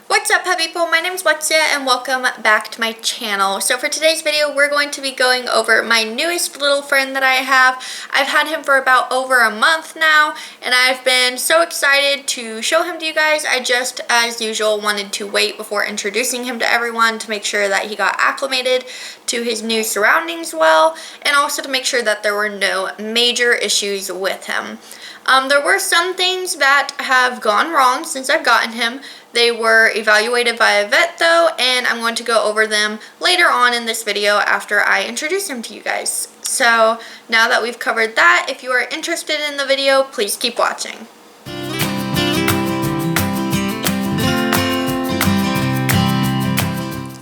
What's up, puppy people? My name is Lexia and welcome back to my channel. So for today's video, we're going to be going over my newest little friend that I have. I've had him for about over a month now and I've been so excited to show him to you guys. I just, as usual, wanted to wait before introducing him to everyone to make sure that he got acclimated to his new surroundings well, and also to make sure that there were no major issues with him. There were some things that have gone wrong since I've gotten him. They were evaluated by a vet though, and I'm going to go over them later on in this video after I introduce him to you guys. So now that we've covered that, if you are interested in the video, please keep watching.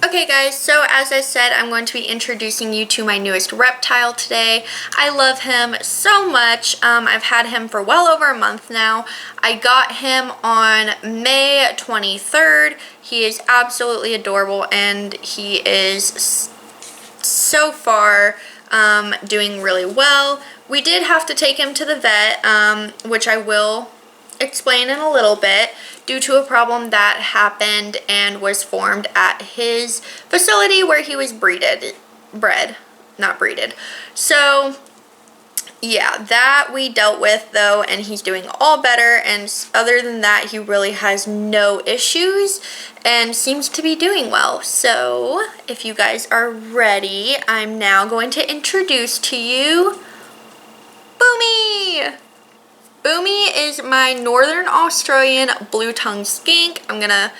Okay guys, so as I said, I'm going to be introducing you to my newest reptile today. I love him so much. I've had him for well over a month now. I got him on May 23rd. He is absolutely adorable and he is so far doing really well. We did have to take him to the vet, which I will explain in a little bit, due to a problem that happened and was formed at his facility where he was breeded. So yeah, that we dealt with though, and he's doing all better, and other than that he really has no issues and seems to be doing well. So if you guys are ready, I'm now going to introduce to you Boomy! Boomy is my Northern Australian blue-tongued skink. I'm gonna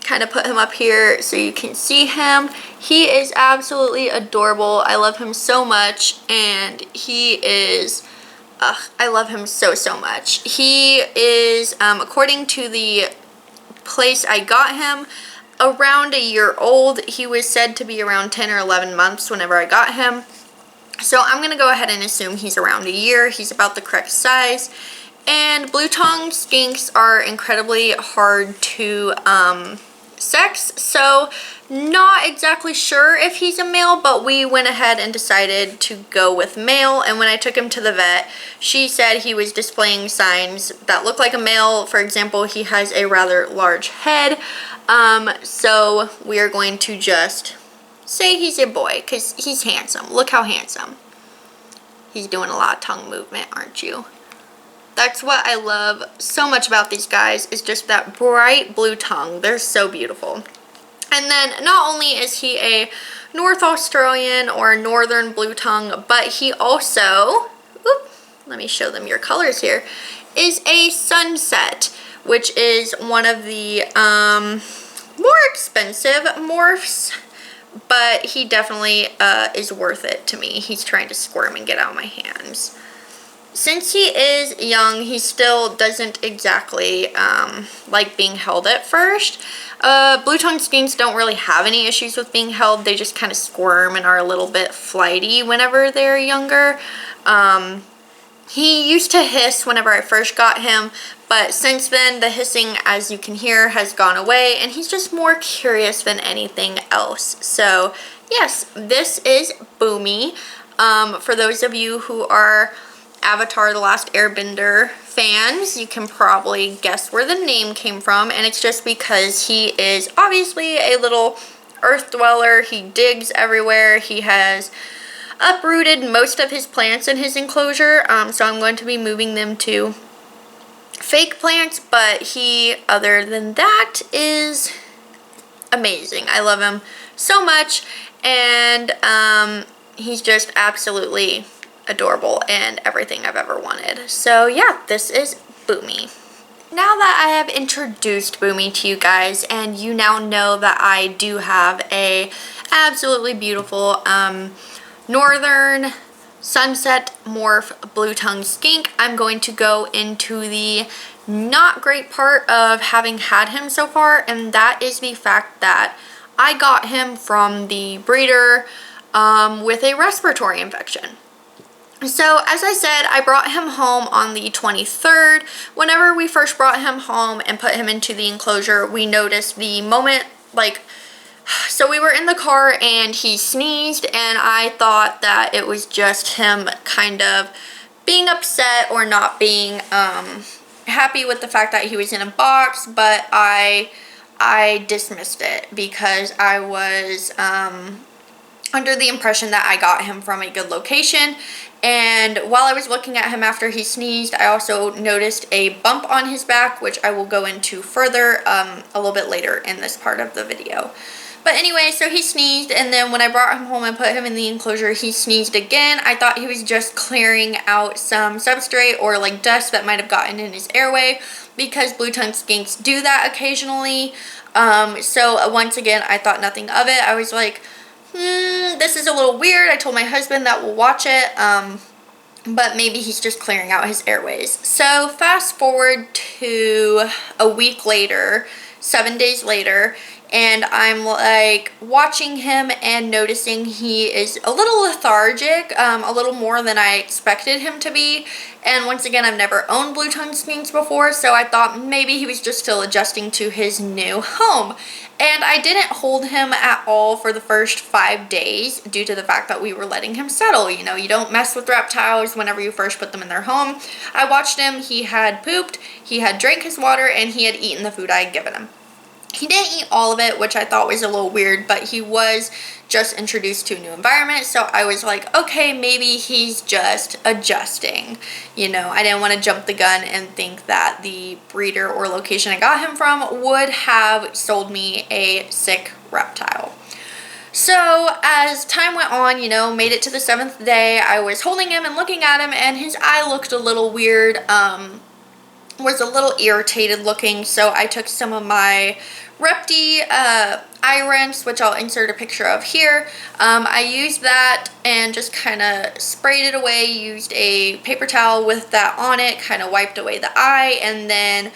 kind of put him up here so you can see him. He is absolutely adorable. I love him so much, and he is, I love him so much. He is, according to the place I got him, around a year old. He was said to be around 10 or 11 months whenever I got him. So I'm going to go ahead and assume he's around a year. He's about the correct size. And blue-tongued skinks are incredibly hard to sex. So not exactly sure if he's a male, but we went ahead and decided to go with male. And when I took him to the vet, she said he was displaying signs that look like a male. For example, he has a rather large head. So we are going to just say he's a boy because he's handsome. Look how handsome. He's doing a lot of tongue movement, aren't you? That's what I love so much about these guys, is just that bright blue tongue. They're so beautiful. And then not only is he a North Australian or a Northern blue tongue, but he also, let me show them your colors here, is a sunset, which is one of the more expensive morphs. But he definitely is worth it to me. He's trying to squirm and get out of my hands. Since he is young, he still doesn't exactly like being held at first. Blue-tongued skinks don't really have any issues with being held. They just kind of squirm and are a little bit flighty whenever they're younger. He used to hiss whenever I first got him, but since then the hissing, as you can hear, has gone away, and he's just more curious than anything else. So yes, this is Boomy. For those of you who are Avatar: The Last Airbender fans, you can probably guess where the name came from, and it's just because he is obviously a little earth dweller. He digs everywhere. He has uprooted most of his plants in his enclosure, so I'm going to be moving them to fake plants, but he, other than that, is amazing. I love him so much, and he's just absolutely adorable and everything I've ever wanted. So yeah, this is Boomy. Now that I have introduced Boomy to you guys, and you now know that I do have a absolutely beautiful Northern sunset morph blue-tongued skink, I'm going to go into the not great part of having had him so far, and that is the fact that I got him from the breeder with a respiratory infection. So as I said, I brought him home on the 23rd. Whenever we first brought him home and put him into the enclosure, we noticed the moment, so we were in the car and he sneezed, and I thought that it was just him kind of being upset or not being happy with the fact that he was in a box, but I I dismissed it because I was under the impression that I got him from a good location. And while I was looking at him after he sneezed, I also noticed a bump on his back, which I will go into further a little bit later in this part of the video. But anyway, so he sneezed, and then when I brought him home and put him in the enclosure, he sneezed again. I thought he was just clearing out some substrate or like dust that might have gotten in his airway, because blue-tongued skinks do that occasionally. So once again, I thought nothing of it. I was like, this is a little weird. I told my husband that we'll watch it, but maybe he's just clearing out his airways. So fast forward to a week later, 7 days later, and I'm like watching him and noticing he is a little lethargic, a little more than I expected him to be. And once again, I've never owned blue-tongued skinks before, so I thought maybe he was just still adjusting to his new home. And I didn't hold him at all for the first 5 days due to the fact that we were letting him settle. You know, you don't mess with reptiles whenever you first put them in their home. I watched him. He had pooped, he had drank his water, and he had eaten the food I had given him. He didn't eat all of it, which I thought was a little weird, but he was just introduced to a new environment, so I was like, okay, maybe he's just adjusting. You know, I didn't want to jump the gun and think that the breeder or location I got him from would have sold me a sick reptile. So as time went on, you know, made it to the 7th day, I was holding him and looking at him, and his eye looked a little weird, was a little irritated looking, so I took some of my Reptile eye rinse, which I'll insert a picture of here. I used that and just kind of sprayed it away, used a paper towel with that on it, kind of wiped away the eye, and then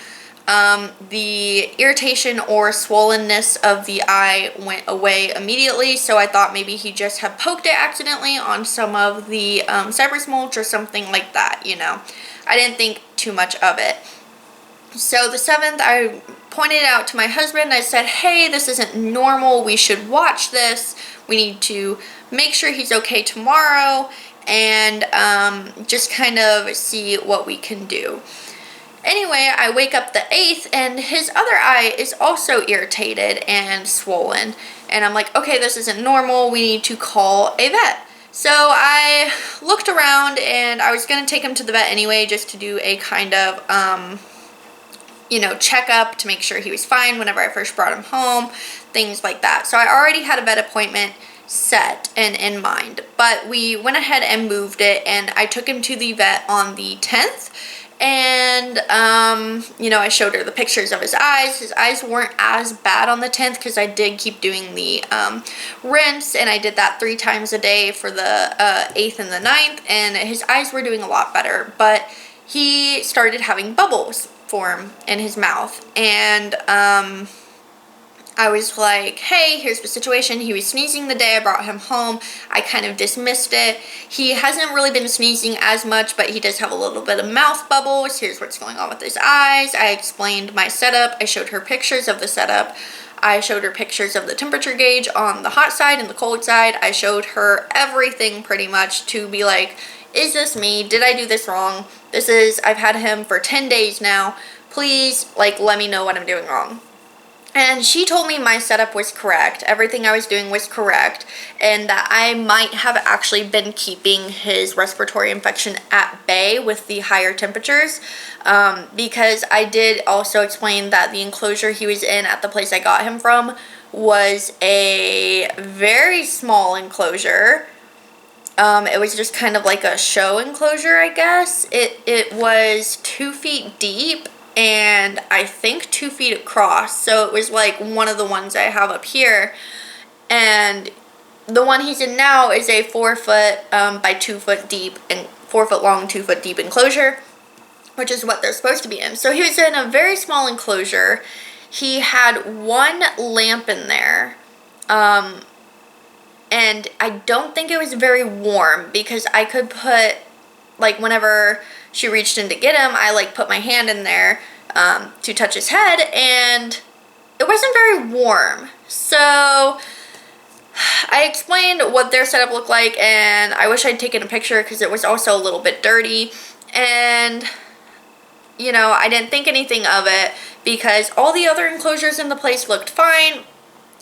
the irritation or swollenness of the eye went away immediately. So I thought maybe he just had poked it accidentally on some of the cypress mulch or something like that, you know. I didn't think too much of it. So the 7th, I pointed out to my husband. I said, hey, this isn't normal. We should watch this. We need to make sure he's okay tomorrow and just kind of see what we can do. Anyway, I wake up the 8th, and his other eye is also irritated and swollen. And I'm like, okay, this isn't normal. We need to call a vet. So I looked around, and I was going to take him to the vet anyway, just to do a kind of you know, check up to make sure he was fine whenever I first brought him home, things like that. So I already had a vet appointment set and in mind, but we went ahead and moved it, and I took him to the vet on the 10th. And, you know, I showed her the pictures of his eyes. His eyes weren't as bad on the 10th because I did keep doing the rinse, and I did that 3 times a day for the 8th and the 9th, and his eyes were doing a lot better. But he started having bubbles form in his mouth, and I was like, hey, here's the situation. He was sneezing the day I brought him home. I kind of dismissed it. He hasn't really been sneezing as much, but he does have a little bit of mouth bubbles. Here's what's going on with his eyes. I explained my setup. I showed her pictures of the setup. I showed her pictures of the temperature gauge on the hot side and the cold side. I showed her everything pretty much to be like, is this me? Did I do this wrong? I've had him for 10 days now. Please, like, let me know what I'm doing wrong. And she told me my setup was correct. Everything I was doing was correct. And that I might have actually been keeping his respiratory infection at bay with the higher temperatures. Because I did also explain that the enclosure he was in at the place I got him from was a very small enclosure. It was just kind of like a show enclosure, I guess. It was 2 feet deep and I think 2 feet across. So it was like one of the ones I have up here. And the one he's in now is a 4 foot by 2 foot deep and 4 foot long, 2 foot deep enclosure, which is what they're supposed to be in. So he was in a very small enclosure. He had one lamp in there. And I don't think it was very warm because I could put, like, whenever she reached in to get him, I, like, put my hand in there to touch his head, and it wasn't very warm. So I explained what their setup looked like, and I wish I'd taken a picture because it was also a little bit dirty. And you know, I didn't think anything of it because all the other enclosures in the place looked fine.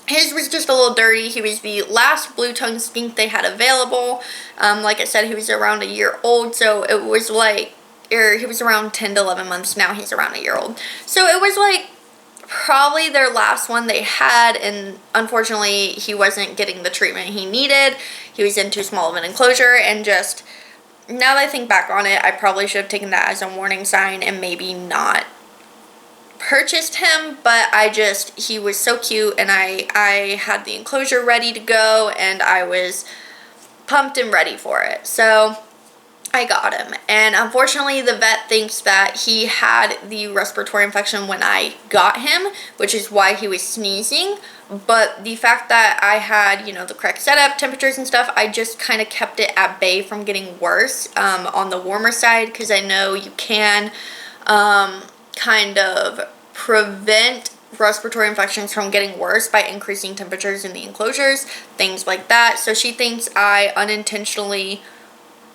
His was just a little dirty. He was the last blue tongue skink they had available. Like I said, he was around a year old, so it was like, or he was around 10 to 11 months. Now he's around a year old. So it was like probably their last one they had, and unfortunately he wasn't getting the treatment he needed. He was in too small of an enclosure, and just now that I think back on it, I probably should have taken that as a warning sign and maybe not purchased him. But he was so cute, and I had the enclosure ready to go, and I was pumped and ready for it. So I got him, and unfortunately the vet thinks that he had the respiratory infection when I got him, which is why he was sneezing. But the fact that I had, you know, the correct setup, temperatures and stuff, I just kind of kept it at bay from getting worse on the warmer side, because I know you can kind of prevent respiratory infections from getting worse by increasing temperatures in the enclosures, things like that. So she thinks I unintentionally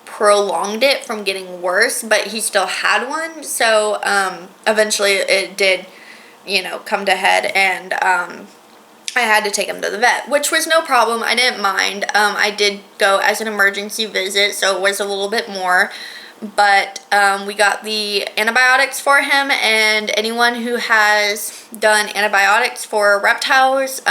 prolonged it from getting worse, but he still had one. So eventually it did, you know, come to head, and I had to take him to the vet, which was no problem. I didn't mind. I did go as an emergency visit, so it was a little bit more. But we got the antibiotics for him, and anyone who has done antibiotics for reptiles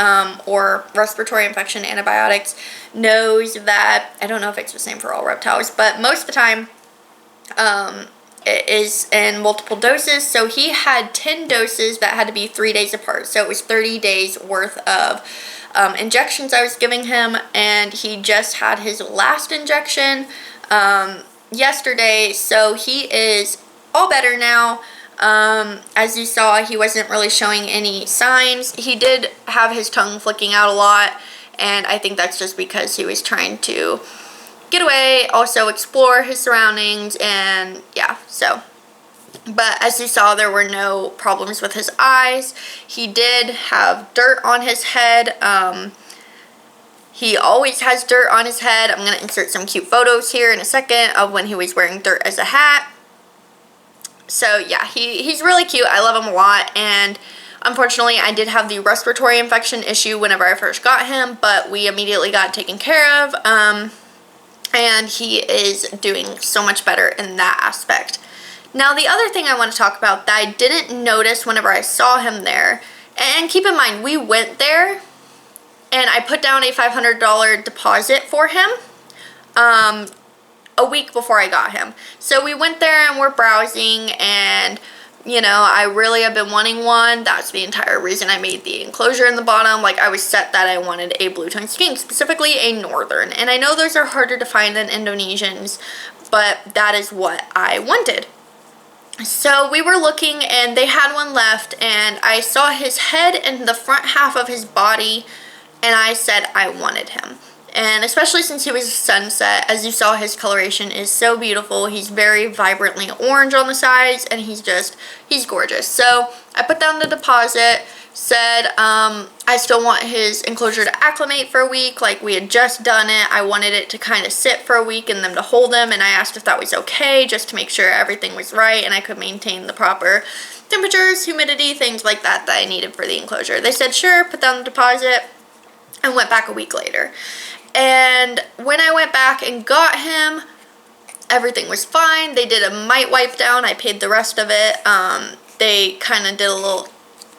or respiratory infection antibiotics knows that, I don't know if it's the same for all reptiles, but most of the time it is in multiple doses. So he had 10 doses that had to be 3 days apart, so it was 30 days worth of injections I was giving him, and he just had his last injection yesterday, so he is all better now. As you saw, he wasn't really showing any signs. He did have his tongue flicking out a lot, and I think that's just because he was trying to get away, also explore his surroundings, and yeah, so. But as you saw, there were no problems with his eyes. He did have dirt on his head. He always has dirt on his head. I'm going to insert some cute photos here in a second of when he was wearing dirt as a hat. So yeah, he's really cute. I love him a lot, and unfortunately I did have the respiratory infection issue whenever I first got him, but we immediately got it taken care of, and he is doing so much better in that aspect. Now the other thing I want to talk about that I didn't notice whenever I saw him there, and keep in mind we went there and I put down a $500 deposit for him a week before I got him. So we went there and we're browsing, and you know, I really have been wanting one. That's the entire reason I made the enclosure in the bottom. Like, I was set that I wanted a blue tongue skink, specifically a northern. And I know those are harder to find than Indonesians, but that is what I wanted. So we were looking, and they had one left, and I saw his head and the front half of his body, and I said I wanted him. And especially since he was a sunset, as you saw, his coloration is so beautiful. He's very vibrantly orange on the sides, and he's gorgeous. So I put down the deposit, said I still want his enclosure to acclimate for a week. Like, we had just done it. I wanted it to kind of sit for a week and them to hold him, and I asked if that was okay, just to make sure everything was right and I could maintain the proper temperatures, humidity, things like that I needed for the enclosure. They said sure, put down the deposit, and went back a week later. And when I went back and got him, everything was fine. They did a mite wipe down. I paid the rest of it. They kind of did a little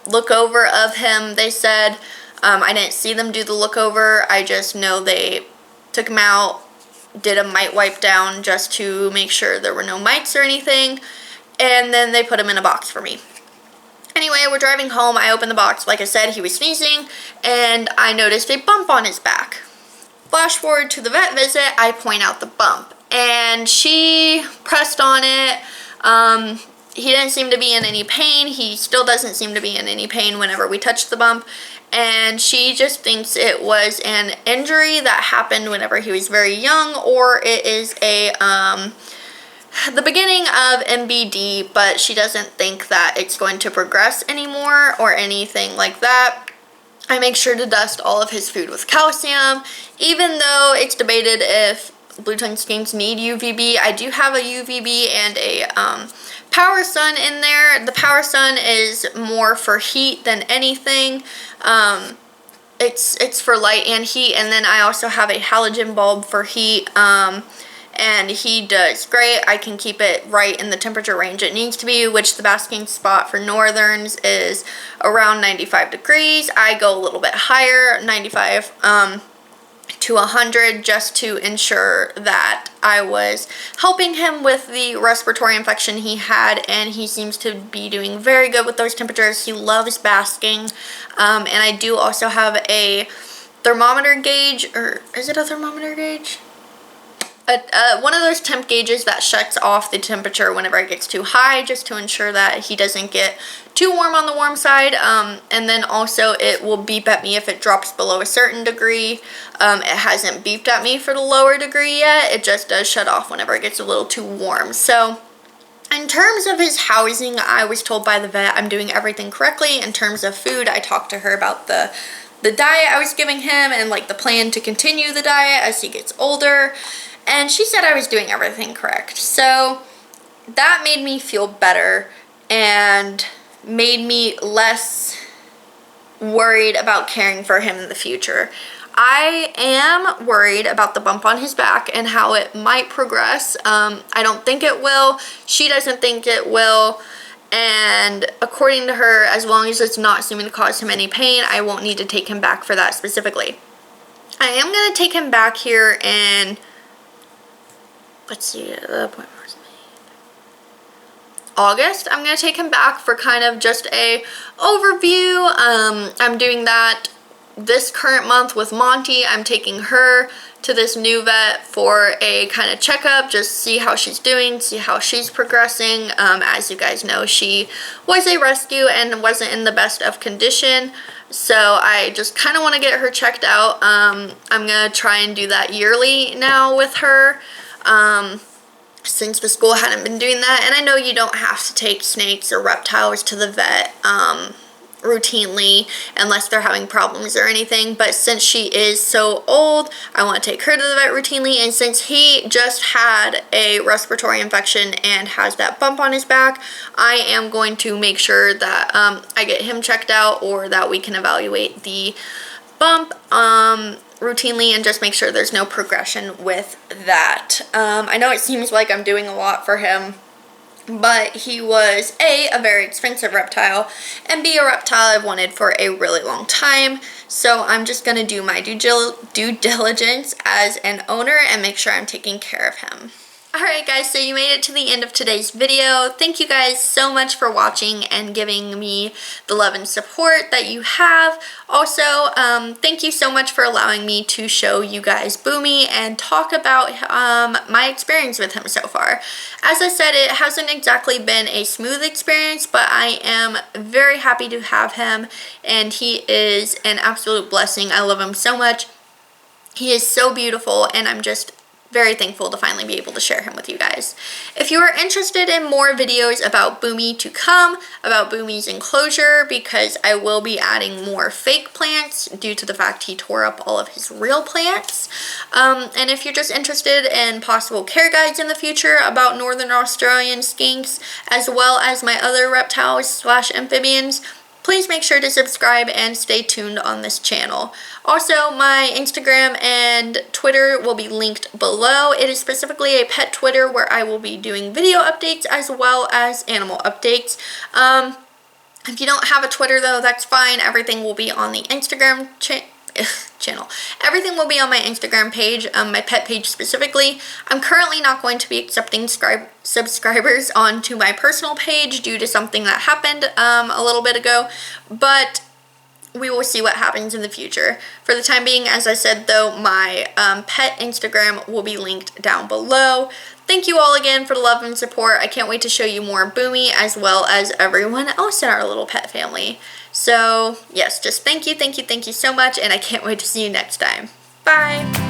look over of him, they said. I didn't see them do the look over. I just know they took him out, did a mite wipe down just to make sure there were no mites or anything. And then they put him in a box for me. Anyway, we're driving home. I opened the box. Like I said, he was sneezing, and I noticed a bump on his back. Flash forward to the vet visit, I point out the bump, and she pressed on it. He didn't seem to be in any pain. He still doesn't seem to be in any pain whenever we touch the bump, and she just thinks it was an injury that happened whenever he was very young, or it is the beginning of MBD, but she doesn't think that it's going to progress anymore or anything like that. I make sure to dust all of his food with calcium, even though it's debated if blue tongue skinks need UVB. I do have a UVB and a Power Sun in there. The Power Sun is more for heat than anything. It's for light and heat, and then I also have a halogen bulb for heat. And he does great. I can keep it right in the temperature range it needs to be, which the basking spot for northerns is around 95 degrees. I go a little bit higher, 95 to 100, just to ensure that I was helping him with the respiratory infection he had, and he seems to be doing very good with those temperatures. He loves basking, and I do also have a thermometer gauge, or is it a thermometer gauge? One of those temp gauges that shuts off the temperature whenever it gets too high, just to ensure that he doesn't get too warm on the warm side. And then also it will beep at me if it drops below a certain degree. It hasn't beeped at me for the lower degree yet. It just does shut off whenever it gets a little too warm. So in terms of his housing, I was told by the vet I'm doing everything correctly. In terms of food, I talked to her about the diet I was giving him and like the plan to continue the diet as he gets older. And she said I was doing everything correct. So that made me feel better and made me less worried about caring for him in the future. I am worried about the bump on his back and how it might progress. I don't think it will. She doesn't think it will. And according to her, as long as it's not seeming to cause him any pain, I won't need to take him back for that specifically. I am going to take him back here in, let's see, the appointment was made August. I'm going to take him back for kind of just a overview. I'm doing that this current month with Monty. I'm taking her to this new vet for a kind of checkup, just see how she's doing, see how she's progressing. As you guys know, she was a rescue and wasn't in the best of condition. So I just kind of want to get her checked out. I'm going to try and do that yearly now with her. Since the school hadn't been doing that. And I know you don't have to take snakes or reptiles to the vet routinely unless they're having problems or anything, but since she is so old, I want to take her to the vet routinely. And since he just had a respiratory infection and has that bump on his back, I am going to make sure that I get him checked out, or that we can evaluate the bump routinely and just make sure there's no progression with that. I know it seems like I'm doing a lot for him, but he was a very expensive reptile, and B, a reptile I've wanted for a really long time. So I'm just going to do my due diligence as an owner and make sure I'm taking care of him. Alright guys, so you made it to the end of today's video. Thank you guys so much for watching and giving me the love and support that you have. Also, thank you so much for allowing me to show you guys Boomy and talk about my experience with him so far. As I said, it hasn't exactly been a smooth experience, but I am very happy to have him, and he is an absolute blessing. I love him so much. He is so beautiful, and I'm just very thankful to finally be able to share him with you guys. If you are interested in more videos about Boomy to come, about Boomy's enclosure, because I will be adding more fake plants due to the fact he tore up all of his real plants. And if you're just interested in possible care guides in the future about Northern Australian skinks, as well as my other reptiles / amphibians, please make sure to subscribe and stay tuned on this channel. Also, my Instagram and Twitter will be linked below. It is specifically a pet Twitter where I will be doing video updates as well as animal updates. If you don't have a Twitter though, that's fine. Everything will be on the Instagram channel. Everything will be on my Instagram page, my pet page specifically. I'm currently not going to be accepting subscribers onto my personal page due to something that happened a little bit ago, but we will see what happens in the future. For the time being, as I said though, my pet Instagram will be linked down below. Thank you all again for the love and support. I can't wait to show you more Boomy as well as everyone else in our little pet family. So yes, just thank you so much, and I can't wait to see you next time. Bye!